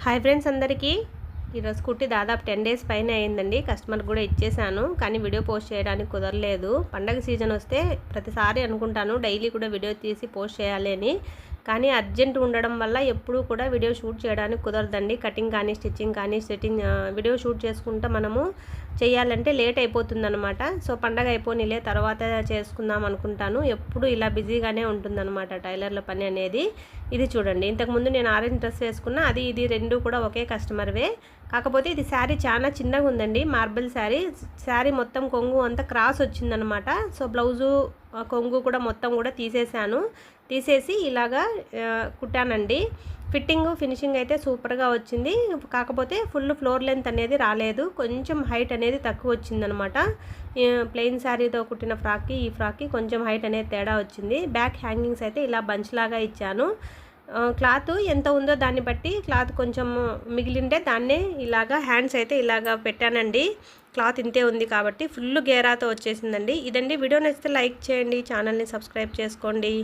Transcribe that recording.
Hi friends అందరికీ ఈరోజు కుట్టి దాదాపు 10 డేస్ పైన అయిందండి. కస్టమర్కి కూడా ఇచ్చేసాను, కానీ వీడియో పోస్ట్ చేయడానికి కుదరలేదు. పండగ సీజన్ వస్తే ప్రతిసారి అనుకుంటాను డైలీ కూడా వీడియో తీసి పోస్ట్ చేయాలి అని, కానీ అర్జెంట్ ఉండడం వల్ల ఎప్పుడూ కూడా వీడియో షూట్ చేయడానికి కుదరదండి. కటింగ్ కానీ స్టిచ్చింగ్ కానీ వీడియో షూట్ చేసుకుంటా మనము చేయాలంటే లేట్ అయిపోతుందన్నమాట. సో పండగ అయిపోనిలే తర్వాత చేసుకుందాం అనుకుంటాను. ఎప్పుడు ఇలా బిజీగానే ఉంటుందన్నమాట టైలర్ల పని అనేది. ఇది చూడండి, ఇంతకుముందు నేను ఆరెంజ్ డ్రెస్ వేసుకున్నా, అది ఇది రెండు కూడా ఒకే కస్టమర్వే. కాకపోతే ఇది శారీ చాలా చిన్నగా ఉందండి, మార్బుల్ శారీ మొత్తం కొంగు అంతా క్రాస్ వచ్చిందనమాట. సో బ్లౌజు కొంగు కూడా మొత్తం కూడా తీసేసి ఇలాగా కుట్టానండి. ఫినిషింగ్ అయితే సూపర్గా వచ్చింది. కాకపోతే ఫుల్ ఫ్లోర్ లెంత్ అనేది రాలేదు, కొంచెం హైట్ అనేది తక్కువ వచ్చిందనమాట. ప్లెయిన్ శారీతో కుట్టిన ఫ్రాక్కి ఈ ఫ్రాక్కి కొంచెం హైట్ అనేది తేడా వచ్చింది. బ్యాక్ హ్యాంగింగ్స్ అయితే ఇలా బంచ్ లాగా ఇచ్చాను. క్లాత్ ఎంత ఉందో దాన్ని బట్టి క్లాత్ కొంచెం మిగిలింటే దాన్నే ఇలాగా హ్యాండ్స్ అయితే ఇలాగా పెట్టానండి. క్లాత్ ఇంతే ఉంది కాబట్టి ఫుల్ గేరాతో వచ్చేసిందండి. ఇదండి, వీడియో నచ్చితే లైక్ చేయండి, ఛానల్ని సబ్స్క్రైబ్ చేసుకోండి.